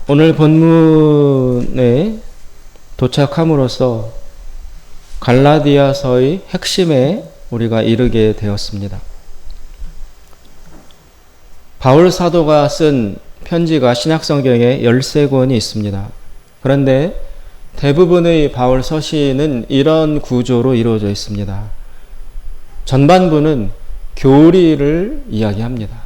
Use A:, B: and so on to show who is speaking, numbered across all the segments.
A: 오늘 본문에 도착함으로써 갈라디아서의 핵심에 우리가 이르게 되었습니다. 바울 사도가 쓴 편지가 신약성경에 13권이 있습니다. 그런데 대부분의 바울 서신은 이런 구조로 이루어져 있습니다. 전반부는 교리를 이야기합니다.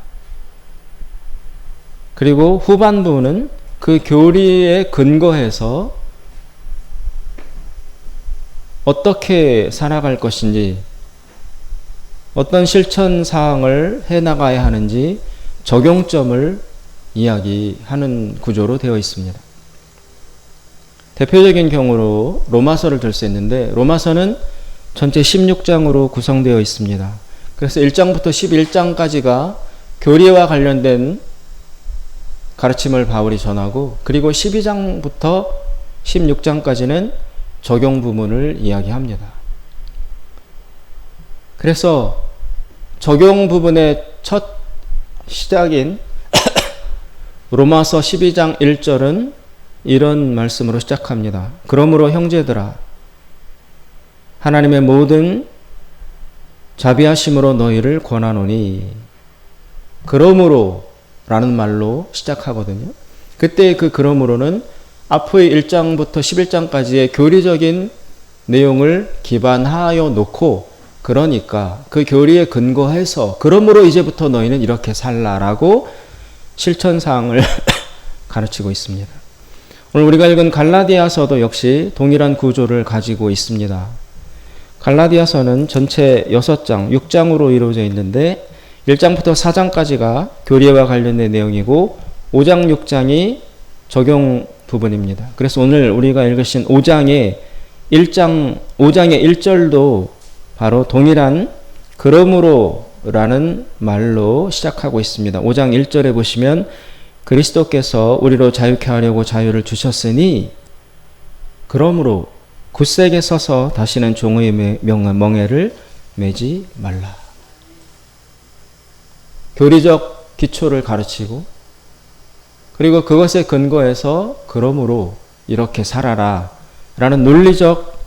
A: 그리고 후반부는 그 교리에 근거해서 어떻게 살아갈 것인지, 어떤 실천 사항을 해나가야 하는지 적용점을 이야기하는 구조로 되어 있습니다. 대표적인 경우로 로마서를 들 수 있는데, 로마서는 전체 16장으로 구성되어 있습니다. 그래서 1장부터 11장까지가 교리와 관련된 가르침을 바울이 전하고, 그리고 12장부터 16장까지는 적용 부분을 이야기합니다. 그래서 적용 부분의 첫 시작인 로마서 12장 1절은 이런 말씀으로 시작합니다. 그러므로 형제들아, 하나님의 모든 자비하심으로 너희를 권하노니, 그러므로 라는 말로 시작하거든요. 그때 그 그러므로는 앞의 1장부터 11장까지의 교리적인 내용을 기반하여 놓고, 그러니까 그 교리에 근거해서 그러므로 이제부터 너희는 이렇게 살라라고 실천사항을 가르치고 있습니다. 오늘 우리가 읽은 갈라디아서도 역시 동일한 구조를 가지고 있습니다. 갈라디아서는 전체 6장, 6장으로 이루어져 있는데 1장부터 4장까지가 교리와 관련된 내용이고 5장, 6장이 적용 부분입니다. 그래서 오늘 우리가 읽으신 5장의 1절도 바로 동일한 그러므로 라는 말로 시작하고 있습니다. 5장 1절에 보시면 그리스도께서 우리로 자유케 하려고 자유를 주셨으니 그러므로 굳세게 서서 다시는 종의 멍에를 매지 말라. 교리적 기초를 가르치고, 그리고 그것에 근거해서 그러므로 이렇게 살아라 라는 논리적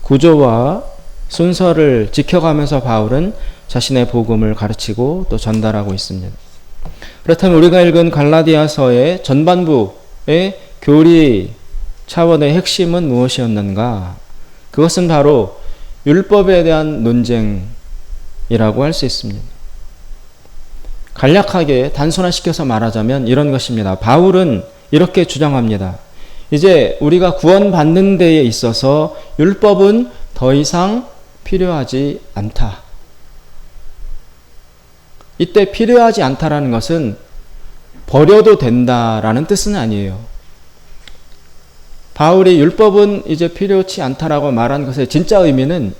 A: 구조와 순서를 지켜가면서 바울은 자신의 복음을 가르치고 또 전달하고 있습니다. 그렇다면 우리가 읽은 갈라디아서의 전반부의 교리 차원의 핵심은 무엇이었는가? 그것은 바로 율법에 대한 논쟁이라고 할 수 있습니다. 간략하게 단순화시켜서 말하자면 이런 것입니다. 바울은 이렇게 주장합니다. 이제 우리가 구원받는 데에 있어서 율법은 더 이상 필요하지 않다. 이때 필요하지 않다라는 것은 버려도 된다라는 뜻은 아니에요. 바울이 율법은 이제 필요치 않다라고 말한 것의 진짜 의미는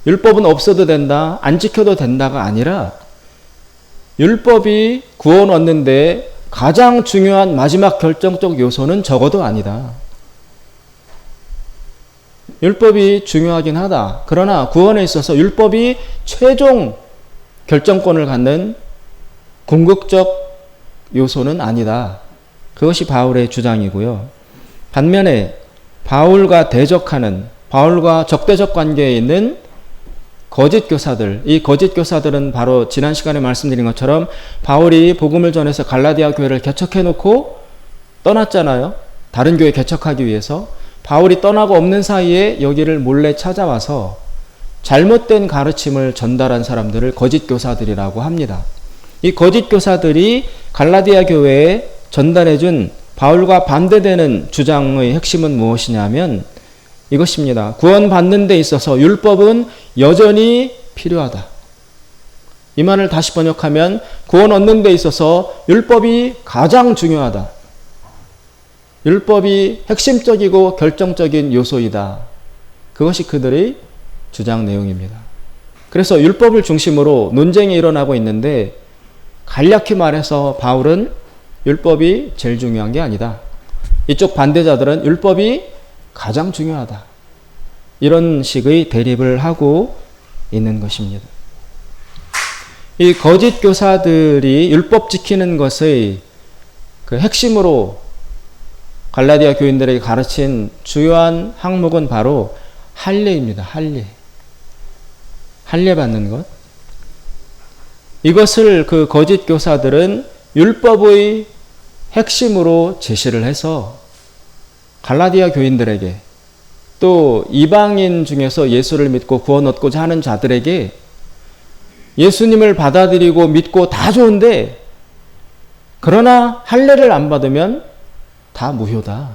A: 율법은 없어도 된다, 안 지켜도 된다가 아니라 율법이 구원 얻는데 가장 중요한 마지막 결정적 요소는 적어도 아니다. 율법이 중요하긴 하다. 그러나 구원에 있어서 율법이 최종 결정권을 갖는 궁극적 요소는 아니다. 그것이 바울의 주장이고요. 반면에 바울과 대적하는, 바울과 적대적 관계에 있는 거짓 교사들, 이 거짓 교사들은 바로 지난 시간에 말씀드린 것처럼 바울이 복음을 전해서 갈라디아 교회를 개척해 놓고 떠났잖아요. 다른 교회 개척하기 위해서. 바울이 떠나고 없는 사이에 여기를 몰래 찾아와서 잘못된 가르침을 전달한 사람들을 거짓 교사들이라고 합니다. 이 거짓 교사들이 갈라디아 교회에 전달해준 바울과 반대되는 주장의 핵심은 무엇이냐면 이것입니다. 구원받는 데 있어서 율법은 여전히 필요하다. 이 말을 다시 번역하면 구원 얻는 데 있어서 율법이 가장 중요하다. 율법이 핵심적이고 결정적인 요소이다. 그것이 그들의 주장 내용입니다. 그래서 율법을 중심으로 논쟁이 일어나고 있는데 간략히 말해서 바울은 율법이 제일 중요한 게 아니다. 이쪽 반대자들은 율법이 가장 중요하다. 이런 식의 대립을 하고 있는 것입니다. 이 거짓 교사들이 율법 지키는 것의 그 핵심으로 갈라디아 교인들에게 가르친 주요한 항목은 바로 할례입니다. 할례. 할례 받는 것. 이것을 그 거짓 교사들은 율법의 핵심으로 제시를 해서 갈라디아 교인들에게 또 이방인 중에서 예수를 믿고 구원 얻고자 하는 자들에게 예수님을 받아들이고 믿고 다 좋은데 그러나 할례를 안 받으면 다 무효다.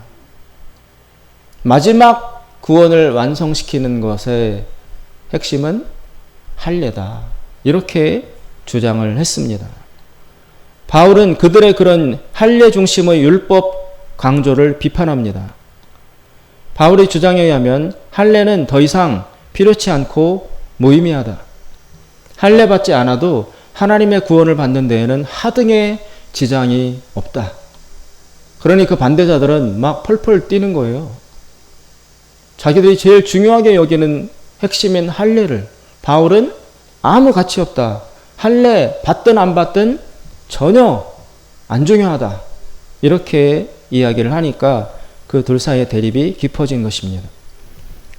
A: 마지막 구원을 완성시키는 것의 핵심은 할례다. 이렇게 주장을 했습니다. 바울은 그들의 그런 할례 중심의 율법 강조를 비판합니다. 바울의 주장에 의하면 할례는 더 이상 필요치 않고 무의미하다. 할례 받지 않아도 하나님의 구원을 받는 데에는 하등의 지장이 없다. 그러니 그 반대자들은 막 펄펄 뛰는 거예요. 자기들이 제일 중요하게 여기는 핵심인 할례를 바울은 아무 가치 없다. 할례 받든 안 받든 전혀 안 중요하다. 이렇게 이야기를 하니까 그 둘 사이의 대립이 깊어진 것입니다.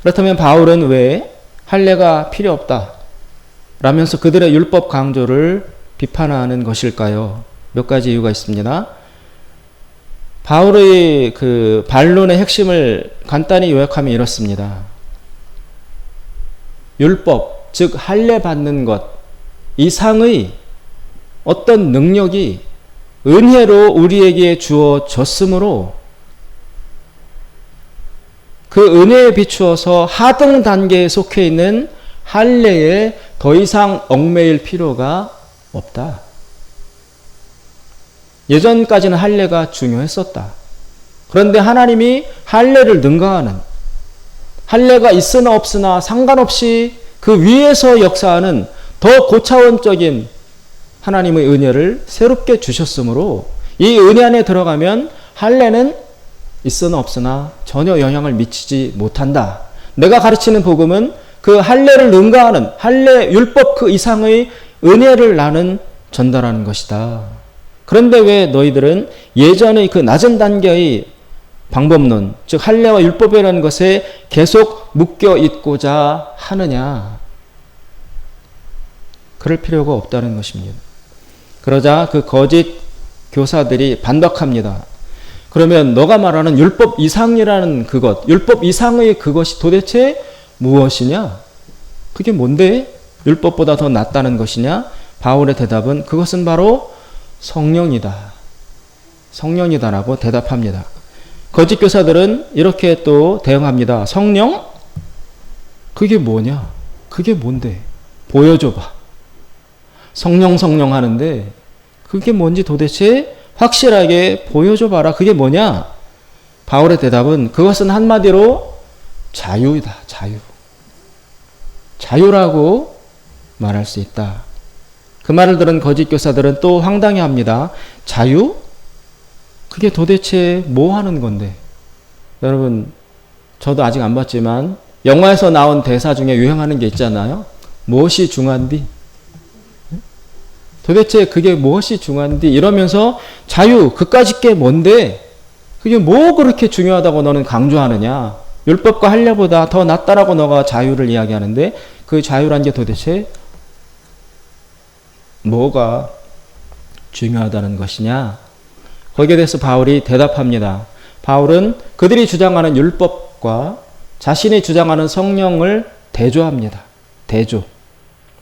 A: 그렇다면 바울은 왜 할례가 필요 없다 라면서 그들의 율법 강조를 비판하는 것일까요? 몇 가지 이유가 있습니다. 바울의 그 반론의 핵심을 간단히 요약하면 이렇습니다. 율법, 즉 할례 받는 것 이상의 어떤 능력이 은혜로 우리에게 주어졌으므로 그 은혜에 비추어서 하등 단계에 속해 있는 할례에 더 이상 얽매일 필요가 없다. 예전까지는 할례가 중요했었다. 그런데 하나님이 할례를 능가하는, 할례가 있으나 없으나 상관없이 그 위에서 역사하는 더 고차원적인 하나님의 은혜를 새롭게 주셨으므로 이 은혜 안에 들어가면 할례는 있으나 없으나 전혀 영향을 미치지 못한다. 내가 가르치는 복음은 그 할례를 능가하는 할례 율법 그 이상의 은혜를 나는 전달하는 것이다. 그런데 왜 너희들은 예전의 그 낮은 단계의 방법론, 즉 할례와 율법이라는 것에 계속 묶여 있고자 하느냐? 그럴 필요가 없다는 것입니다. 그러자 그 거짓 교사들이 반박합니다. 그러면 너가 말하는 율법 이상이라는 그것, 율법 이상의 그것이 도대체 무엇이냐? 그게 뭔데? 율법보다 더 낫다는 것이냐? 바울의 대답은 그것은 바로 성령이다. 성령이다라고 대답합니다. 거짓 교사들은 이렇게 또 대응합니다. 성령? 그게 뭐냐? 그게 뭔데? 보여줘봐. 성령 하는데 그게 뭔지 도대체 확실하게 보여줘봐라. 그게 뭐냐? 바울의 대답은 그것은 한마디로 자유이다. 자유. 자유라고 말할 수 있다. 그 말을 들은 거짓 교사들은 또 황당해합니다. 자유? 그게 도대체 뭐 하는 건데? 여러분, 저도 아직 안 봤지만 영화에서 나온 대사 중에 유행하는 게 있잖아요. 무엇이 중한디? 도대체 그게 무엇이 중한디? 이러면서 자유, 그까짓 게 뭔데? 그게 뭐 그렇게 중요하다고 너는 강조하느냐? 율법과 할례보다 더 낫다라고 너가 자유를 이야기하는데 그 자유란 게 도대체 뭐가 중요하다는 것이냐? 거기에 대해서 바울이 대답합니다. 바울은 그들이 주장하는 율법과 자신이 주장하는 성령을 대조합니다. 대조.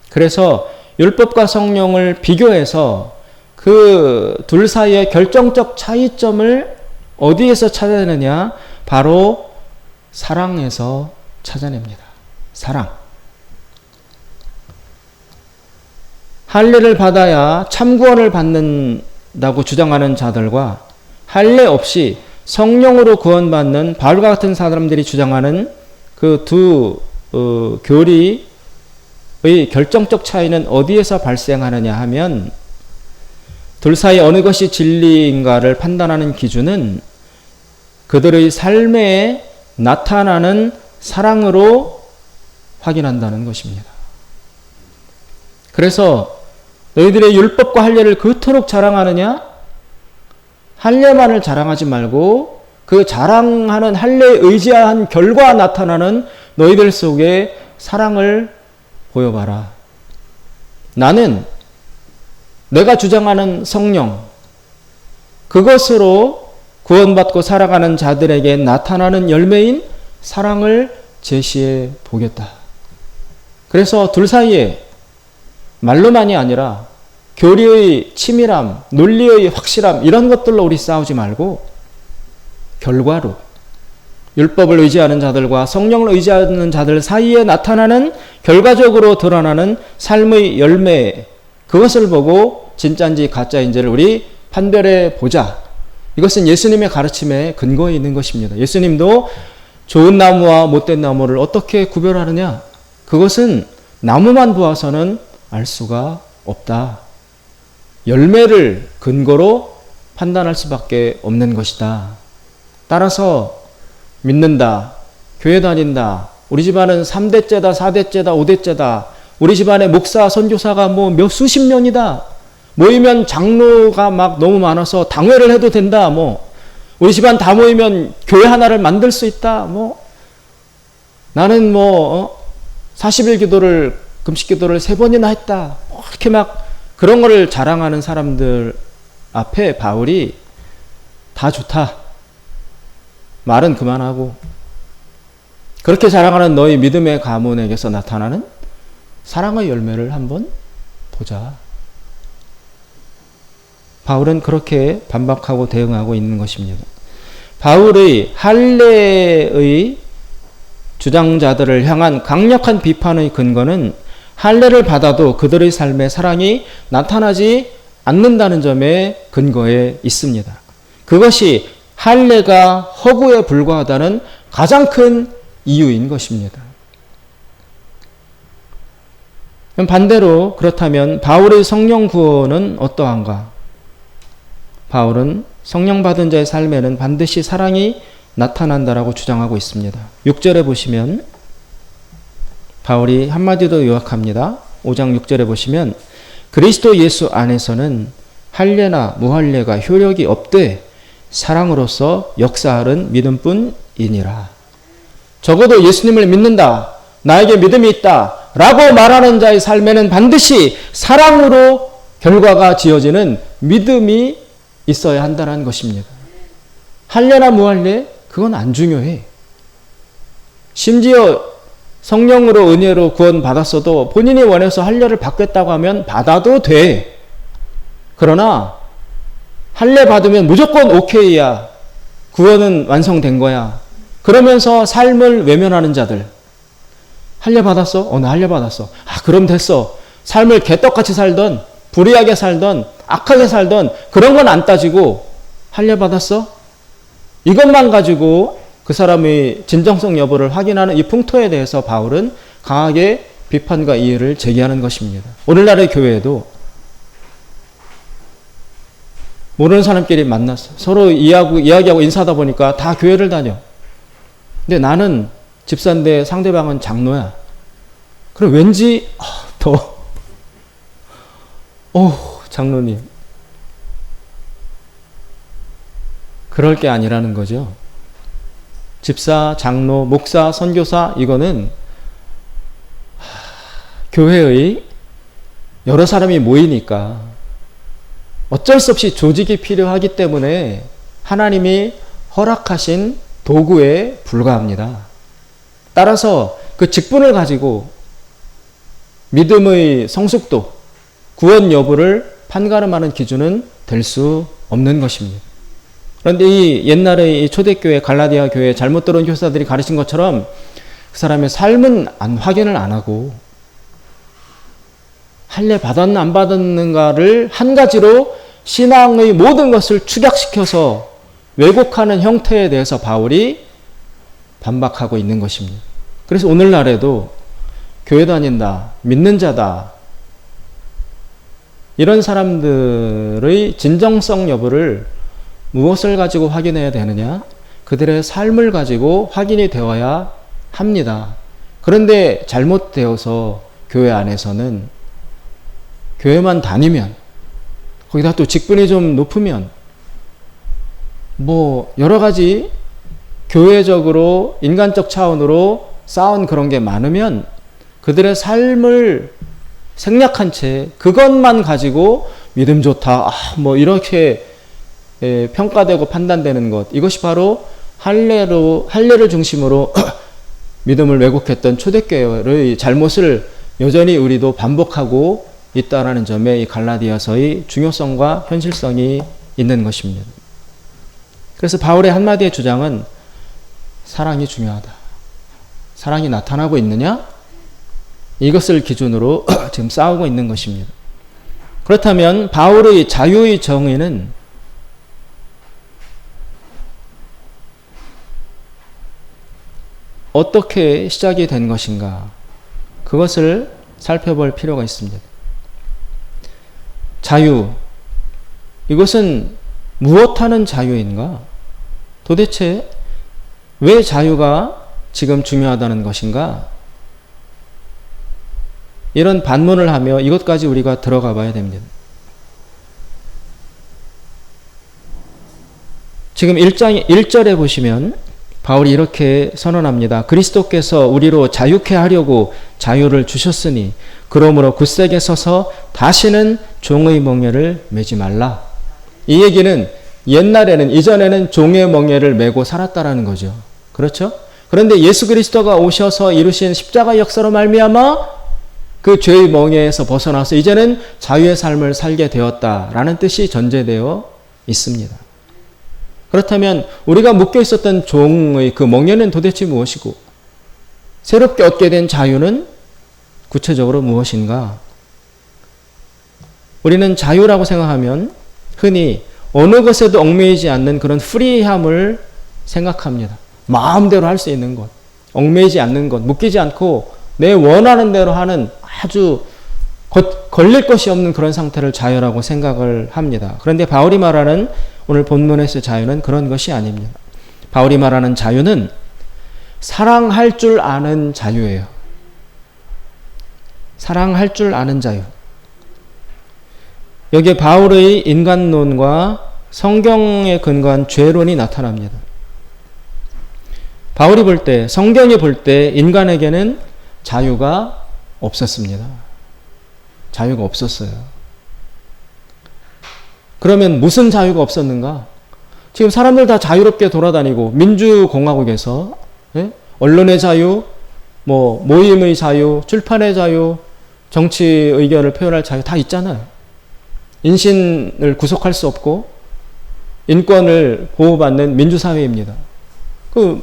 A: 그래서 율법과 성령을 비교해서 그 둘 사이의 결정적 차이점을 어디에서 찾아내느냐? 바로 사랑에서 찾아냅니다. 사랑. 할례를 받아야 참구원을 받는다고 주장하는 자들과 할례 없이 성령으로 구원받는 바울과 같은 사람들이 주장하는 그 두 교리의 결정적 차이는 어디에서 발생하느냐 하면 둘 사이 어느 것이 진리인가를 판단하는 기준은 그들의 삶에 나타나는 사랑으로 확인한다는 것입니다. 그래서 너희들의 율법과 할례를 그토록 자랑하느냐? 할례만을 자랑하지 말고 그 자랑하는 할례에 의지한 결과 나타나는 너희들 속에 사랑을 보여봐라. 나는 내가 주장하는 성령, 그것으로 구원받고 살아가는 자들에게 나타나는 열매인 사랑을 제시해 보겠다. 그래서 둘 사이에 말로만이 아니라 교리의 치밀함, 논리의 확실함 이런 것들로 우리 싸우지 말고 결과로 율법을 의지하는 자들과 성령을 의지하는 자들 사이에 나타나는 결과적으로 드러나는 삶의 열매, 그것을 보고 진짜인지 가짜인지를 우리 판별해 보자. 이것은 예수님의 가르침에 근거에 있는 것입니다. 예수님도 좋은 나무와 못된 나무를 어떻게 구별하느냐? 그것은 나무만 보아서는 알 수가 없다. 열매를 근거로 판단할 수밖에 없는 것이다. 따라서 믿는다, 교회 다닌다, 우리 집안은 3대째다, 4대째다, 5대째다, 우리 집안에 목사, 선교사가 몇 수십 년이다, 모이면 장로가 막 너무 많아서 당회를 해도 된다, 우리 집안 다 모이면 교회 하나를 만들 수 있다, 나는 40일 기도를, 금식 기도를 3번이나 했다, 이렇게 막 그런 거를 자랑하는 사람들 앞에 바울이 다 좋다, 말은 그만하고 그렇게 자랑하는 너희 믿음의 가문에게서 나타나는 사랑의 열매를 한번 보자. 바울은 그렇게 반박하고 대응하고 있는 것입니다. 바울의 할례의 주장자들을 향한 강력한 비판의 근거는 할례를 받아도 그들의 삶에 사랑이 나타나지 않는다는 점에 근거해 있습니다. 그것이 할례가 허구에 불과하다는 가장 큰 이유인 것입니다. 반대로 그렇다면 바울의 성령 구원은 어떠한가? 바울은 성령 받은 자의 삶에는 반드시 사랑이 나타난다라고 주장하고 있습니다. 6절에 보시면 바울이 한마디 더 요약합니다. 5장 6절에 보시면 그리스도 예수 안에서는 할례나 무할례가 효력이 없되 사랑으로서 역사하는 믿음뿐이니라. 적어도 예수님을 믿는다, 나에게 믿음이 있다 라고 말하는 자의 삶에는 반드시 사랑으로 결과가 지어지는 믿음이 있어야 한다는 것입니다. 할례나 무할례 그건 안 중요해. 심지어 성령으로 은혜로 구원받았어도 본인이 원해서 할례를 받겠다고 하면 받아도 돼. 그러나 할례 받으면 무조건 오케이야. 구원은 완성된 거야. 그러면서 삶을 외면하는 자들. 할례 받았어? 나 할례 받았어. 그럼 됐어. 삶을 개떡같이 살던, 불의하게 살던, 악하게 살던 그런 건 안 따지고 할례 받았어? 이것만 가지고 그 사람의 진정성 여부를 확인하는 이 풍토에 대해서 바울은 강하게 비판과 이해를 제기하는 것입니다. 오늘날의 교회에도 모르는 사람끼리 만났어. 서로 이야기하고 인사하다 보니까 다 교회를 다녀. 근데 나는 집사인데 상대방은 장로야. 그럼 왠지 장로님. 그럴 게 아니라는 거죠. 집사, 장로, 목사, 선교사 이거는 교회의 여러 사람이 모이니까 어쩔 수 없이 조직이 필요하기 때문에 하나님이 허락하신 도구에 불과합니다. 따라서 그 직분을 가지고 믿음의 성숙도, 구원 여부를 판가름하는 기준은 될 수 없는 것입니다. 그런데 이 옛날의 이 초대교회, 갈라디아 교회 잘못 들어온 교사들이 가르친 것처럼 그 사람의 삶은 확인을 안 하고 할례 받았나 안 받았는가를 한 가지로 신앙의 모든 것을 축약시켜서 왜곡하는 형태에 대해서 바울이 반박하고 있는 것입니다. 그래서 오늘날에도 교회 다닌다, 믿는 자다, 이런 사람들의 진정성 여부를 무엇을 가지고 확인해야 되느냐? 그들의 삶을 가지고 확인이 되어야 합니다. 그런데 잘못되어서 교회 안에서는 교회만 다니면 거기다 또 직분이 좀 높으면 여러 가지 교회적으로 인간적 차원으로 쌓은 그런 게 많으면 그들의 삶을 생략한 채 그것만 가지고 믿음 좋다, 이렇게 평가되고 판단되는 것, 이것이 바로 할례를 중심으로 믿음을 왜곡했던 초대교회의 잘못을 여전히 우리도 반복하고 있다라는 점에 이 갈라디아서의 중요성과 현실성이 있는 것입니다. 그래서 바울의 한마디의 주장은 사랑이 중요하다. 사랑이 나타나고 있느냐? 이것을 기준으로 지금 싸우고 있는 것입니다. 그렇다면 바울의 자유의 정의는 어떻게 시작이 된 것인가? 그것을 살펴볼 필요가 있습니다. 자유, 이것은 무엇하는 자유인가? 도대체 왜 자유가 지금 중요하다는 것인가? 이런 반문을 하며 이것까지 우리가 들어가 봐야 됩니다. 지금 1장 1절에 보시면 바울이 이렇게 선언합니다. 그리스도께서 우리로 자유케 하려고 자유를 주셨으니 그러므로 굳세게 서서 다시는 종의 멍에를 매지 말라. 이 얘기는 옛날에는, 이전에는 종의 멍에를 메고 살았다라는 거죠. 그렇죠? 그런데 예수 그리스도가 오셔서 이루신 십자가 역사로 말미암아 그 죄의 멍에에서 벗어나서 이제는 자유의 삶을 살게 되었다라는 뜻이 전제되어 있습니다. 그렇다면 우리가 묶여 있었던 종의 그 멍에는 도대체 무엇이고 새롭게 얻게 된 자유는 구체적으로 무엇인가? 우리는 자유라고 생각하면 흔히 어느 것에도 얽매이지 않는 그런 프리함을 생각합니다. 마음대로 할 수 있는 것, 얽매이지 않는 것, 묶이지 않고 내 원하는 대로 하는 아주 걸릴 것이 없는 그런 상태를 자유라고 생각을 합니다. 그런데 바울이 말하는 오늘 본문에서의 자유는 그런 것이 아닙니다. 바울이 말하는 자유는 사랑할 줄 아는 자유예요. 사랑할 줄 아는 자유. 여기에 바울의 인간론과 성경에 근거한 죄론이 나타납니다. 바울이 볼 때, 성경이 볼 때 인간에게는 자유가 없었습니다. 자유가 없었어요. 그러면 무슨 자유가 없었는가? 지금 사람들 다 자유롭게 돌아다니고 민주공화국에서 언론의 자유, 모임의 자유, 출판의 자유, 정치 의견을 표현할 자유 다 있잖아요. 인신을 구속할 수 없고 인권을 보호받는 민주사회입니다.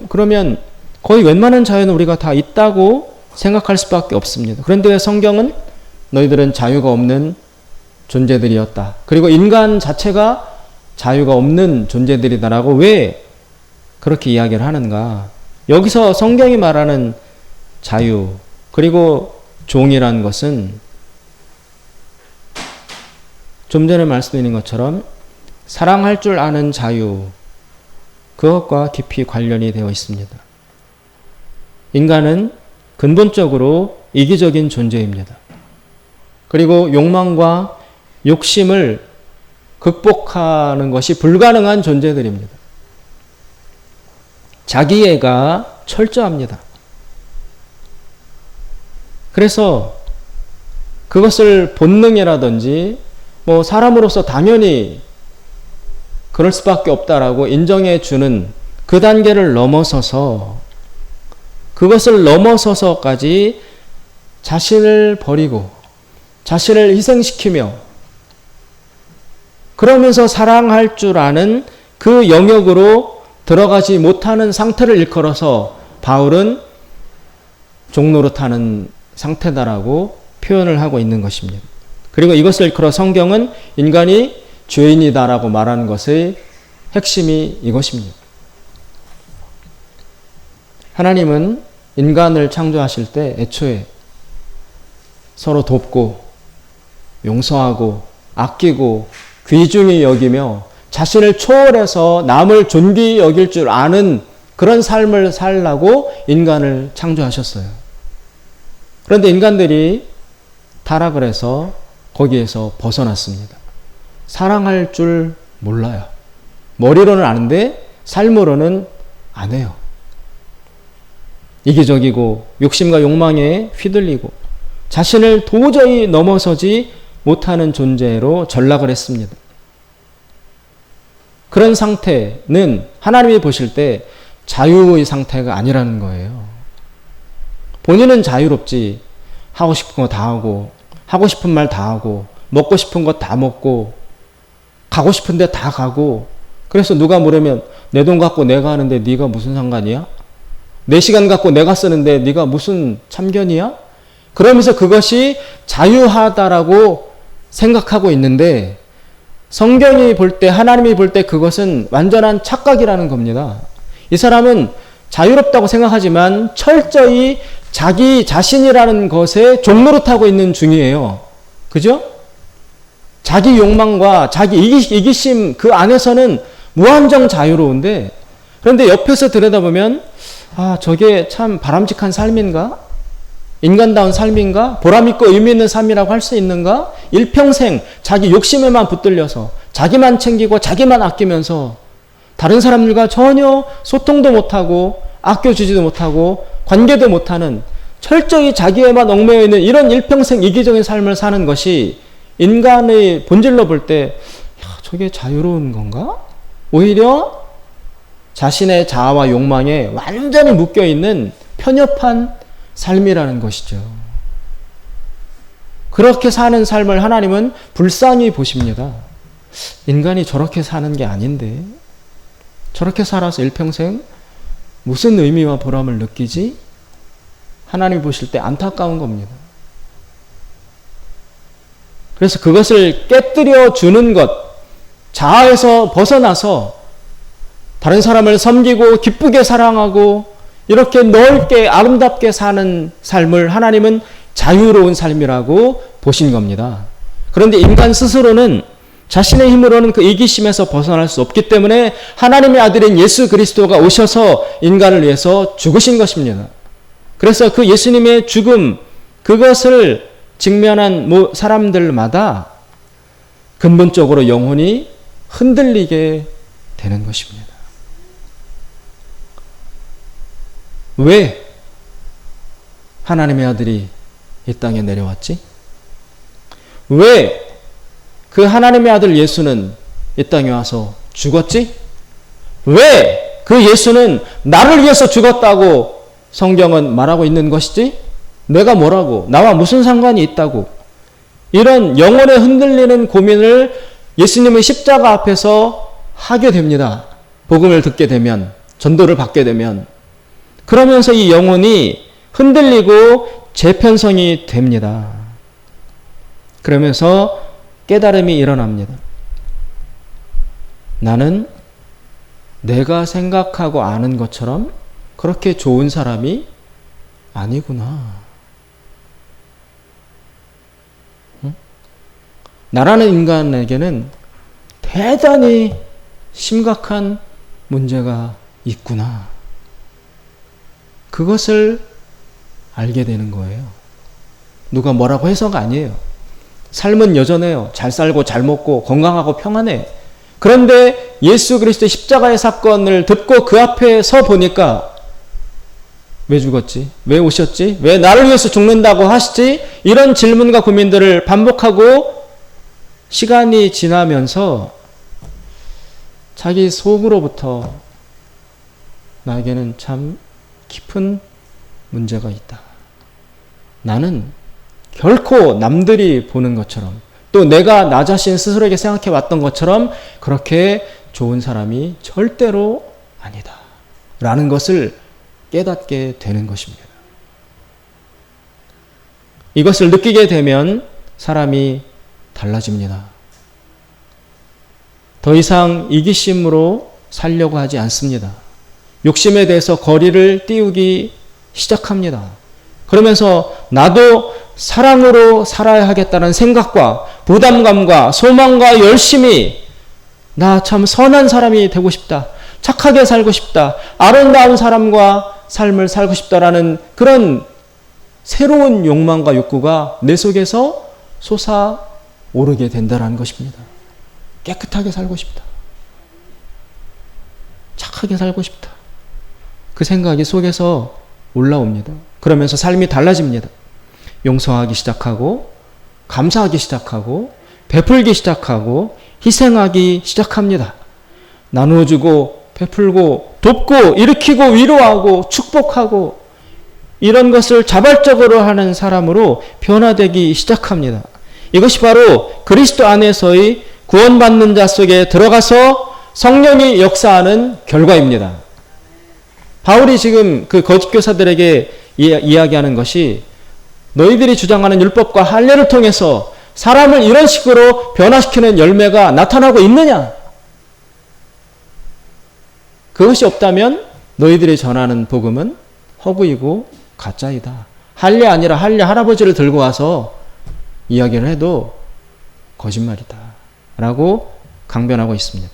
A: 그러면 거의 웬만한 자유는 우리가 다 있다고 생각할 수밖에 없습니다. 그런데 왜 성경은 너희들은 자유가 없는 존재들이었다. 그리고 인간 자체가 자유가 없는 존재들이다라고 왜 그렇게 이야기를 하는가? 여기서 성경이 말하는 자유, 그리고 종이라는 것은 좀 전에 말씀드린 것처럼 사랑할 줄 아는 자유, 그것과 깊이 관련이 되어 있습니다. 인간은 근본적으로 이기적인 존재입니다. 그리고 욕망과 욕심을 극복하는 것이 불가능한 존재들입니다. 자기애가 철저합니다. 그래서 그것을 본능이라든지 사람으로서 당연히 그럴 수밖에 없다라고 인정해 주는 그 단계를 넘어서서 그것을 넘어서서까지 자신을 버리고 자신을 희생시키며 그러면서 사랑할 줄 아는 그 영역으로 들어가지 못하는 상태를 일컬어서 바울은 종노릇하는 상태다라고 표현을 하고 있는 것입니다. 그리고 이것을 일컬어 성경은 인간이 죄인이다라고 말하는 것의 핵심이 이것입니다. 하나님은 인간을 창조하실 때 애초에 서로 돕고 용서하고 아끼고 귀중히 여기며 자신을 초월해서 남을 존귀히 여길 줄 아는 그런 삶을 살라고 인간을 창조하셨어요. 그런데 인간들이 타락을 해서 거기에서 벗어났습니다. 사랑할 줄 몰라요. 머리로는 아는데 삶으로는 안 해요. 이기적이고 욕심과 욕망에 휘둘리고 자신을 도저히 넘어서지 못하는 존재로 전락을 했습니다. 그런 상태는 하나님이 보실 때 자유의 상태가 아니라는 거예요. 본인은 자유롭지, 하고 싶은 거 다 하고, 하고 싶은 말 다 하고, 먹고 싶은 거 다 먹고, 가고 싶은 데 다 가고, 그래서 누가 물으면 내 돈 갖고 내가 하는데 네가 무슨 상관이야? 내 시간 갖고 내가 쓰는데 네가 무슨 참견이야? 그러면서 그것이 자유하다라고 생각하고 있는데 성경이 볼 때, 하나님이 볼 때 그것은 완전한 착각이라는 겁니다. 이 사람은 자유롭다고 생각하지만 철저히 자기 자신이라는 것에 종노릇하고 있는 중이에요. 그죠? 자기 욕망과 자기 이기심 그 안에서는 무한정 자유로운데, 그런데 옆에서 들여다보면 아, 저게 참 바람직한 삶인가? 인간다운 삶인가? 보람있고 의미있는 삶이라고 할 수 있는가? 일평생 자기 욕심에만 붙들려서 자기만 챙기고 자기만 아끼면서 다른 사람들과 전혀 소통도 못하고 아껴주지도 못하고 관계도 못하는 철저히 자기에만 얽매여 있는 이런 일평생 이기적인 삶을 사는 것이 인간의 본질로 볼 때 저게 자유로운 건가? 오히려 자신의 자아와 욕망에 완전히 묶여있는 편협한 삶이라는 것이죠. 그렇게 사는 삶을 하나님은 불쌍히 보십니다. 인간이 저렇게 사는 게 아닌데 저렇게 살아서 일평생 무슨 의미와 보람을 느끼지? 하나님이 보실 때 안타까운 겁니다. 그래서 그것을 깨뜨려 주는 것, 자아에서 벗어나서 다른 사람을 섬기고 기쁘게 사랑하고 이렇게 넓게 아름답게 사는 삶을 하나님은 자유로운 삶이라고 보신 겁니다. 그런데 인간 스스로는 자신의 힘으로는 그 이기심에서 벗어날 수 없기 때문에 하나님의 아들인 예수 그리스도가 오셔서 인간을 위해서 죽으신 것입니다. 그래서 그 예수님의 죽음, 그것을 직면한 사람들마다 근본적으로 영혼이 흔들리게 되는 것입니다. 왜 하나님의 아들이 이 땅에 내려왔지? 왜 그 하나님의 아들 예수는 이 땅에 와서 죽었지? 왜 그 예수는 나를 위해서 죽었다고 성경은 말하고 있는 것이지? 내가 뭐라고? 나와 무슨 상관이 있다고? 이런 영혼에 흔들리는 고민을 예수님의 십자가 앞에서 하게 됩니다. 복음을 듣게 되면, 전도를 받게 되면. 그러면서 이 영혼이 흔들리고 재편성이 됩니다. 그러면서 깨달음이 일어납니다. 나는 내가 생각하고 아는 것처럼 그렇게 좋은 사람이 아니구나. 응? 나라는 인간에게는 대단히 심각한 문제가 있구나. 그것을 알게 되는 거예요. 누가 뭐라고 해서가 아니에요. 삶은 여전해요. 잘 살고 잘 먹고 건강하고 평안해. 그런데 예수 그리스도의 십자가의 사건을 듣고 그 앞에 서 보니까 왜 죽었지? 왜 오셨지? 왜 나를 위해서 죽는다고 하시지? 이런 질문과 고민들을 반복하고 시간이 지나면서 자기 속으로부터 나에게는 참 깊은 문제가 있다. 나는 결코 남들이 보는 것처럼 또 내가 나 자신 스스로에게 생각해 왔던 것처럼 그렇게 좋은 사람이 절대로 아니다. 라는 것을 깨닫게 되는 것입니다. 이것을 느끼게 되면 사람이 달라집니다. 더 이상 이기심으로 살려고 하지 않습니다. 욕심에 대해서 거리를 띄우기 시작합니다. 그러면서 나도 사랑으로 살아야 하겠다는 생각과 부담감과 소망과 열심히 나 참 선한 사람이 되고 싶다. 착하게 살고 싶다. 아름다운 사람과 삶을 살고 싶다라는 그런 새로운 욕망과 욕구가 내 속에서 솟아오르게 된다는 것입니다. 깨끗하게 살고 싶다. 착하게 살고 싶다. 그 생각이 속에서 올라옵니다. 그러면서 삶이 달라집니다. 용서하기 시작하고, 감사하기 시작하고, 베풀기 시작하고, 희생하기 시작합니다. 나누어주고, 베풀고, 돕고, 일으키고, 위로하고, 축복하고, 이런 것을 자발적으로 하는 사람으로 변화되기 시작합니다. 이것이 바로 그리스도 안에서의 구원받는 자 속에 들어가서 성령이 역사하는 결과입니다. 바울이 지금 그 거짓 교사들에게 이야기하는 것이 너희들이 주장하는 율법과 할례를 통해서 사람을 이런 식으로 변화시키는 열매가 나타나고 있느냐? 그것이 없다면 너희들이 전하는 복음은 허구이고 가짜이다. 할례 아니라 할례 할아버지를 들고 와서 이야기를 해도 거짓말이다. 라고 강변하고 있습니다.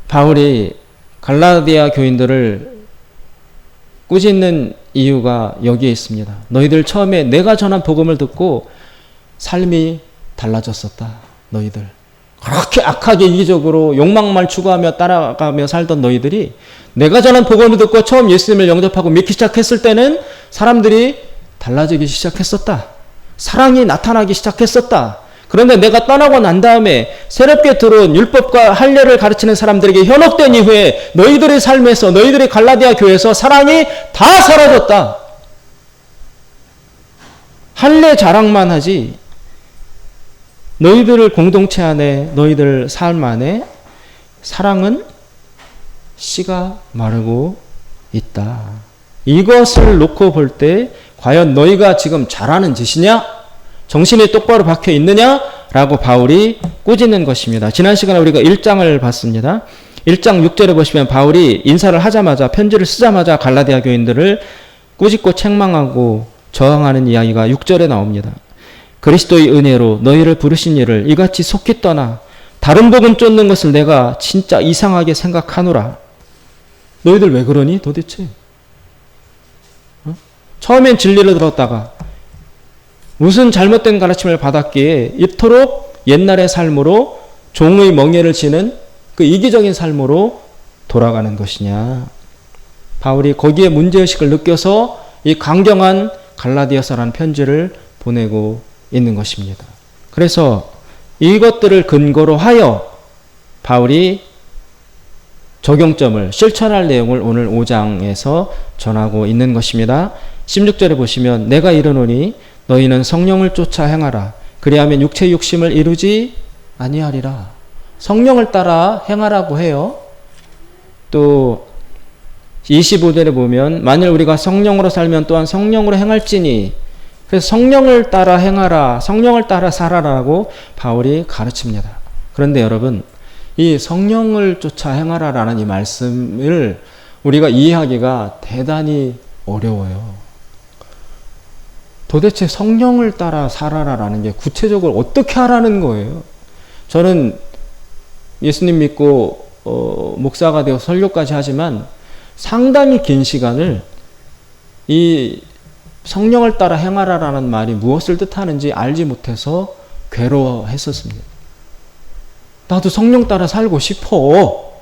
A: 바울이 갈라디아 교인들을 꾸짖는 이유가 여기에 있습니다. 너희들 처음에 내가 전한 복음을 듣고 삶이 달라졌었다. 너희들. 그렇게 악하게 이기적으로 욕망만 추구하며 따라가며 살던 너희들이 내가 전한 복음을 듣고 처음 예수님을 영접하고 믿기 시작했을 때는 사람들이 달라지기 시작했었다. 사랑이 나타나기 시작했었다. 그런데 내가 떠나고 난 다음에 새롭게 들어온 율법과 할례를 가르치는 사람들에게 현혹된 이후에 너희들의 삶에서, 너희들의 갈라디아 교회에서 사랑이 다 사라졌다. 할례 자랑만 하지 너희들 공동체 안에, 너희들 삶 안에 사랑은 씨가 마르고 있다. 이것을 놓고 볼 때 과연 너희가 지금 잘하는 짓이냐? 정신이 똑바로 박혀 있느냐? 라고 바울이 꾸짖는 것입니다. 지난 시간에 우리가 1장을 봤습니다. 1장 6절에 보시면 바울이 인사를 하자마자, 편지를 쓰자마자 갈라디아 교인들을 꾸짖고 책망하고 저항하는 이야기가 6절에 나옵니다. 그리스도의 은혜로 너희를 부르신 이를 이같이 속히 떠나 다른 복음 쫓는 것을 내가 진짜 이상하게 생각하노라. 너희들 왜 그러니 도대체? 처음엔 진리를 들었다가 무슨 잘못된 가르침을 받았기에 이토록 옛날의 삶으로 종의 멍에를 지는 그 이기적인 삶으로 돌아가는 것이냐. 바울이 거기에 문제의식을 느껴서 이 강경한 갈라디아서라는 편지를 보내고 있는 것입니다. 그래서 이것들을 근거로 하여 바울이 적용점을, 실천할 내용을 오늘 5장에서 전하고 있는 것입니다. 16절에 보시면 내가 이르노니 너희는 성령을 쫓아 행하라. 그리하면 육체의 욕심을 이루지 아니하리라. 성령을 따라 행하라고 해요. 또 25절에 보면 만일 우리가 성령으로 살면 또한 성령으로 행할지니, 그래서 성령을 따라 행하라, 성령을 따라 살아라고 바울이 가르칩니다. 그런데 여러분, 이 성령을 쫓아 행하라라는 이 말씀을 우리가 이해하기가 대단히 어려워요. 도대체 성령을 따라 살아라라는 게 구체적으로 어떻게 하라는 거예요? 저는 예수님 믿고 목사가 되어 설교까지 하지만 상당히 긴 시간을 이 성령을 따라 행하라라는 말이 무엇을 뜻하는지 알지 못해서 괴로워했었습니다. 나도 성령 따라 살고 싶어.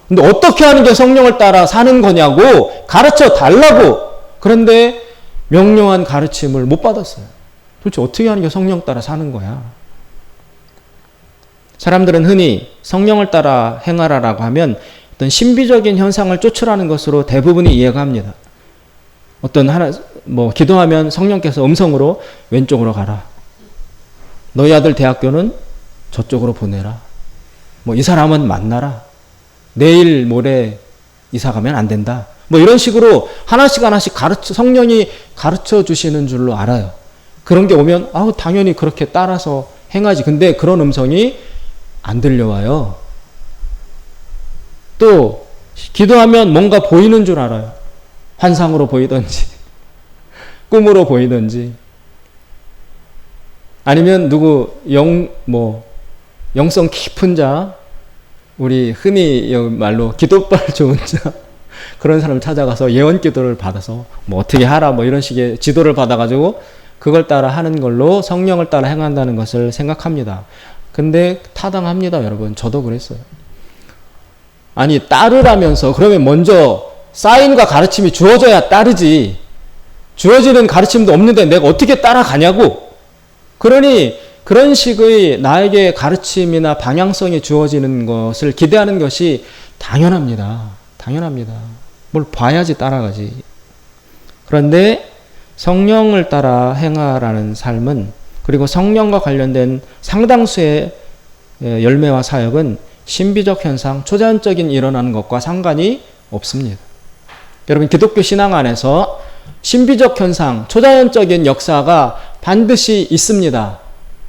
A: 근데 어떻게 하는 게 성령을 따라 사는 거냐고 가르쳐 달라고. 그런데 명료한 가르침을 못 받았어요. 도대체 어떻게 하는 게 성령 따라 사는 거야? 사람들은 흔히 성령을 따라 행하라라고 하면 어떤 신비적인 현상을 쫓으라는 것으로 대부분이 이해가 합니다. 어떤 기도하면 성령께서 음성으로 왼쪽으로 가라. 너희 아들 대학교는 저쪽으로 보내라. 이 사람은 만나라. 내일 모레 이사 가면 안 된다. 이런 식으로 하나씩 성령이 가르쳐 주시는 줄로 알아요. 그런 게 오면 당연히 그렇게 따라서 행하지. 근데 그런 음성이 안 들려와요. 또 기도하면 뭔가 보이는 줄 알아요. 환상으로 보이든지 꿈으로 보이든지 아니면 누구 영성 깊은 자, 우리 흔히 말로 기도빨 좋은 자, 그런 사람을 찾아가서 예언 기도를 받아서 어떻게 하라 이런 식의 지도를 받아가지고 그걸 따라 하는 걸로 성령을 따라 행한다는 것을 생각합니다. 근데 타당합니다, 여러분. 저도 그랬어요. 아니, 따르라면서 그러면 먼저 사인과 가르침이 주어져야 따르지. 주어지는 가르침도 없는데 내가 어떻게 따라가냐고. 그러니 그런 식의 나에게 가르침이나 방향성이 주어지는 것을 기대하는 것이 당연합니다. 당연합니다. 뭘 봐야지 따라가지. 그런데 성령을 따라 행하라는 삶은, 그리고 성령과 관련된 상당수의 열매와 사역은 신비적 현상, 초자연적인 일어나는 것과 상관이 없습니다. 여러분, 기독교 신앙 안에서 신비적 현상, 초자연적인 역사가 반드시 있습니다.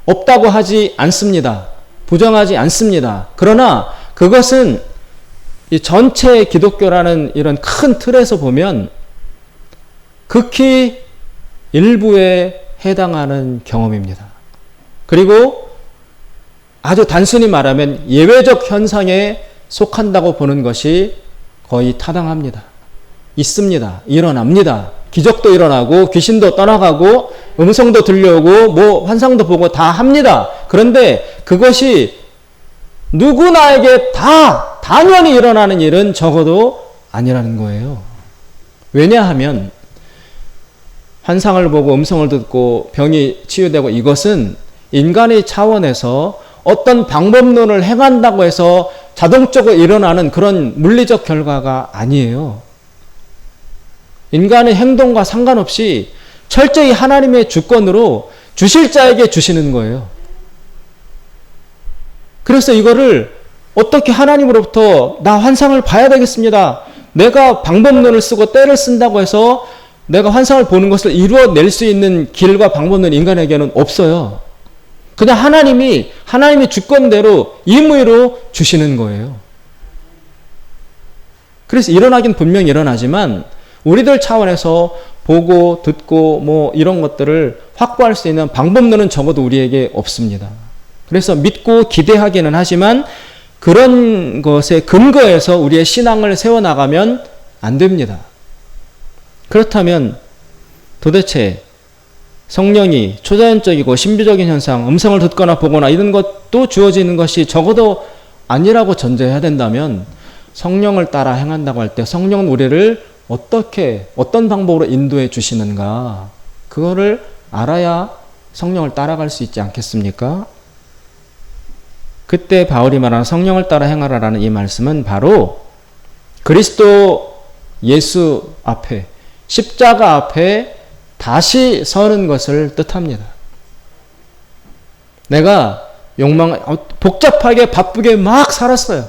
A: 없다고 하지 않습니다. 부정하지 않습니다. 그러나 그것은 이 전체 기독교라는 이런 큰 틀에서 보면 극히 일부에 해당하는 경험입니다. 그리고 아주 단순히 말하면 예외적 현상에 속한다고 보는 것이 거의 타당합니다. 있습니다. 일어납니다. 기적도 일어나고 귀신도 떠나가고 음성도 들려오고 뭐 환상도 보고 다 합니다. 그런데 그것이 누구나에게 다 당연히 일어나는 일은 적어도 아니라는 거예요. 왜냐하면 환상을 보고 음성을 듣고 병이 치유되고 이것은 인간의 차원에서 어떤 방법론을 행한다고 해서 자동적으로 일어나는 그런 물리적 결과가 아니에요. 인간의 행동과 상관없이 철저히 하나님의 주권으로 주실 자에게 주시는 거예요. 그래서 이거를 어떻게 하나님으로부터 나 환상을 봐야 되겠습니다. 내가 방법론을 쓰고 때를 쓴다고 해서 내가 환상을 보는 것을 이루어낼 수 있는 길과 방법론은 인간에게는 없어요. 그냥 하나님이 하나님의 주권대로 임의로 주시는 거예요. 그래서 일어나긴 분명히 일어나지만 우리들 차원에서 보고 듣고 뭐 이런 것들을 확보할 수 있는 방법론은 적어도 우리에게 없습니다. 그래서 믿고 기대하기는 하지만 그런 것에 근거해서 우리의 신앙을 세워나가면 안 됩니다. 그렇다면 도대체 성령이 초자연적이고 신비적인 현상, 음성을 듣거나 보거나 이런 것도 주어지는 것이 적어도 아니라고 전제해야 된다면 성령을 따라 행한다고 할 때 성령은 우리를 어떻게, 어떤 방법으로 인도해 주시는가, 그거를 알아야 성령을 따라갈 수 있지 않겠습니까? 그때 바울이 말하는 성령을 따라 행하라라는 이 말씀은 바로 그리스도 예수 앞에, 십자가 앞에 다시 서는 것을 뜻합니다. 내가 복잡하게 바쁘게 막 살았어요.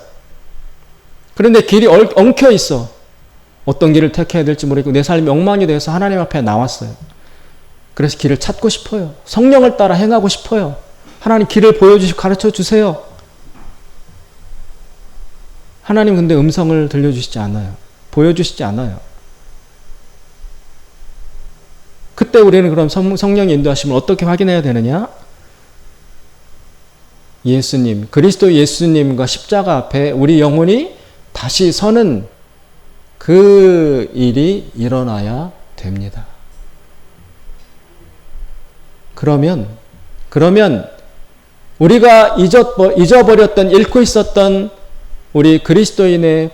A: 그런데 길이 엉켜 있어. 어떤 길을 택해야 될지 모르겠고 내 삶이 엉망이 되어서 하나님 앞에 나왔어요. 그래서 길을 찾고 싶어요. 성령을 따라 행하고 싶어요. 하나님 길을 보여주시고 가르쳐 주세요. 하나님 근데 음성을 들려주시지 않아요. 보여주시지 않아요. 그때 우리는 그럼 성령의 인도하심을 어떻게 확인해야 되느냐? 예수님, 그리스도 예수님과 십자가 앞에 우리 영혼이 다시 서는 그 일이 일어나야 됩니다. 그러면 우리가 잊어버렸던, 잃고 있었던 우리 그리스도인의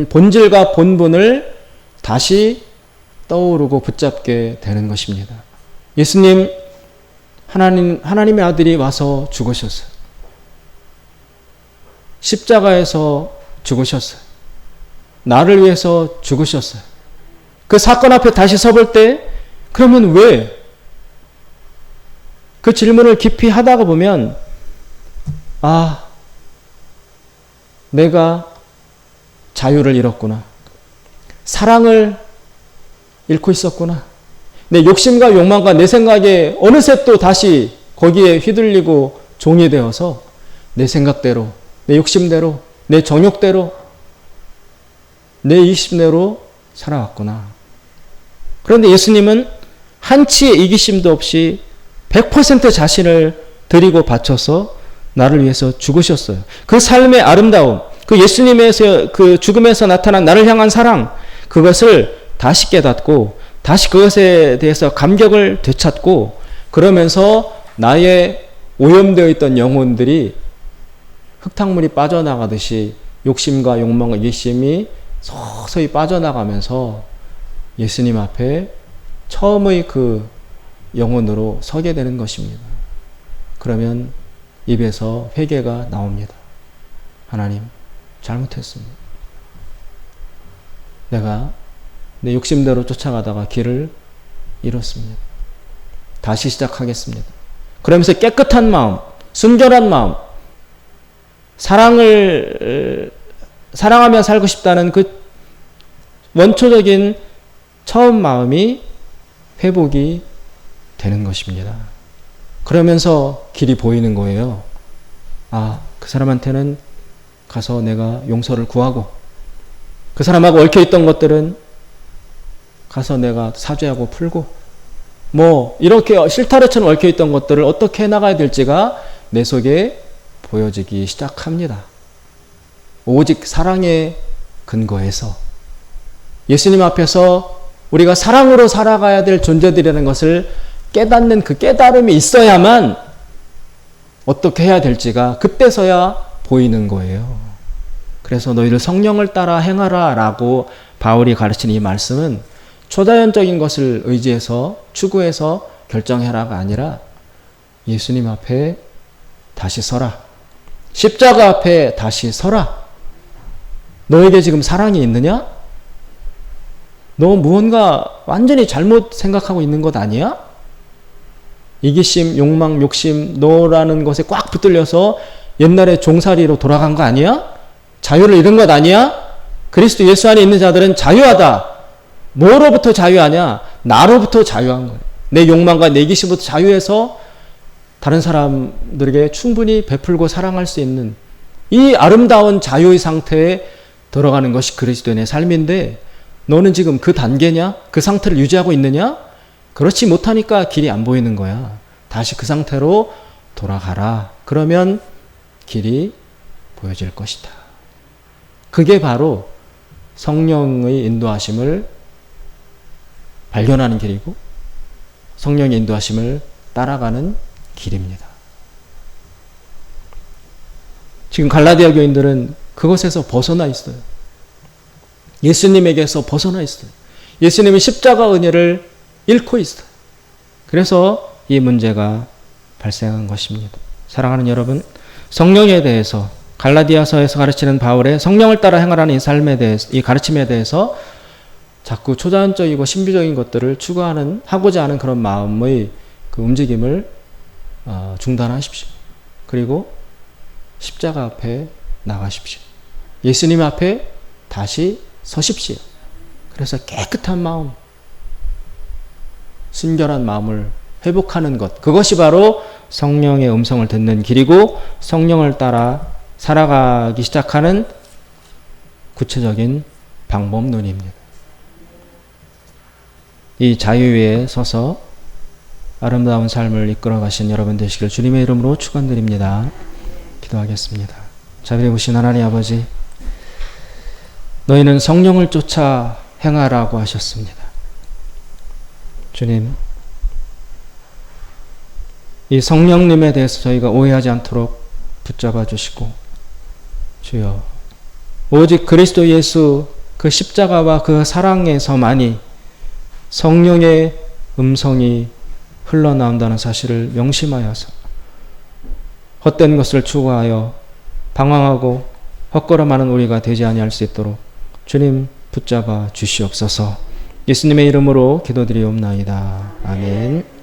A: 본질과 본분을 다시 떠오르고 붙잡게 되는 것입니다. 예수님, 하나님의 아들이 와서 죽으셨어요. 십자가에서 죽으셨어요. 나를 위해서 죽으셨어요. 그 사건 앞에 다시 서볼 때, 그러면 왜? 그 질문을 깊이 하다가 보면, 내가 자유를 잃었구나. 사랑을 잃고 있었구나. 내 욕심과 욕망과 내 생각에 어느새 또 다시 거기에 휘둘리고 종이 되어서 내 생각대로, 내 욕심대로, 내 정욕대로, 내 이기심대로 살아왔구나. 그런데 예수님은 한치의 이기심도 없이 100% 자신을 드리고 바쳐서 나를 위해서 죽으셨어요. 그 삶의 아름다움, 그 예수님의 그 죽음에서 나타난 나를 향한 사랑, 그것을 다시 깨닫고 다시 그것에 대해서 감격을 되찾고 그러면서 나의 오염되어 있던 영혼들이 흙탕물이 빠져나가듯이 욕심과 욕망과 이기심이 서서히 빠져나가면서 예수님 앞에 처음의 그 영혼으로 서게 되는 것입니다. 그러면 입에서 회개가 나옵니다. 하나님, 잘못했습니다. 내가 내 욕심대로 쫓아가다가 길을 잃었습니다. 다시 시작하겠습니다. 그러면서 깨끗한 마음, 순결한 마음, 사랑하며 살고 싶다는 그 원초적인 처음 마음이 회복이 되는 것입니다. 그러면서 길이 보이는 거예요. 아, 그 사람한테는 가서 내가 용서를 구하고 그 사람하고 얽혀있던 것들은 가서 내가 사죄하고 풀고 뭐 이렇게 실타래처럼 얽혀있던 것들을 어떻게 해나가야 될지가 내 속에 보여지기 시작합니다. 오직 사랑의 근거에서 예수님 앞에서 우리가 사랑으로 살아가야 될 존재들이라는 것을 깨닫는 그 깨달음이 있어야만 어떻게 해야 될지가 그때서야 보이는 거예요. 그래서 너희를 성령을 따라 행하라 라고 바울이 가르치는 이 말씀은 초자연적인 것을 의지해서 추구해서 결정해라가 아니라 예수님 앞에 다시 서라. 십자가 앞에 다시 서라. 너에게 지금 사랑이 있느냐? 너 무언가 완전히 잘못 생각하고 있는 것 아니야? 이기심, 욕망, 욕심, 너라는 것에 꽉 붙들려서 옛날에 종살이로 돌아간 거 아니야? 자유를 잃은 것 아니야? 그리스도 예수 안에 있는 자들은 자유하다. 뭐로부터 자유하냐? 나로부터 자유한 거예요. 내 욕망과 내 이기심부터 자유해서 다른 사람들에게 충분히 베풀고 사랑할 수 있는 이 아름다운 자유의 상태에 들어가는 것이 그리스도인의 삶인데 너는 지금 그 단계냐? 그 상태를 유지하고 있느냐? 그렇지 못하니까 길이 안 보이는 거야. 다시 그 상태로 돌아가라. 그러면 길이 보여질 것이다. 그게 바로 성령의 인도하심을 발견하는 길이고 성령의 인도하심을 따라가는 길입니다. 지금 갈라디아 교인들은 그것에서 벗어나 있어요. 예수님에게서 벗어나 있어요. 예수님은 십자가 은혜를 잃고 있어요. 그래서 이 문제가 발생한 것입니다. 사랑하는 여러분, 성령에 대해서 갈라디아서에서 가르치는 바울의 성령을 따라 행하라는 이 삶에 대해서, 이 가르침에 대해서 자꾸 초자연적이고 신비적인 것들을 하고자 하는 그런 마음의 그 움직임을 중단하십시오. 그리고 십자가 앞에 나가십시오. 예수님 앞에 다시 서십시오. 그래서 깨끗한 마음, 순결한 마음을 회복하는 것, 그것이 바로 성령의 음성을 듣는 길이고 성령을 따라 살아가기 시작하는 구체적인 방법론입니다. 이 자유 위에 서서 아름다운 삶을 이끌어 가신 여러분 되시길 주님의 이름으로 축원드립니다. 기도하겠습니다. 자비에 보신 하나님 아버지, 너희는 성령을 쫓아 행하라고 하셨습니다. 주님, 이 성령님에 대해서 저희가 오해하지 않도록 붙잡아 주시고, 주여, 오직 그리스도 예수 그 십자가와 그 사랑에서만이 성령의 음성이 흘러나온다는 사실을 명심하여서 헛된 것을 추구하여 방황하고 헛걸음하는 우리가 되지 아니할 수 있도록 주님 붙잡아 주시옵소서. 예수님의 이름으로 기도드리옵나이다. 아멘.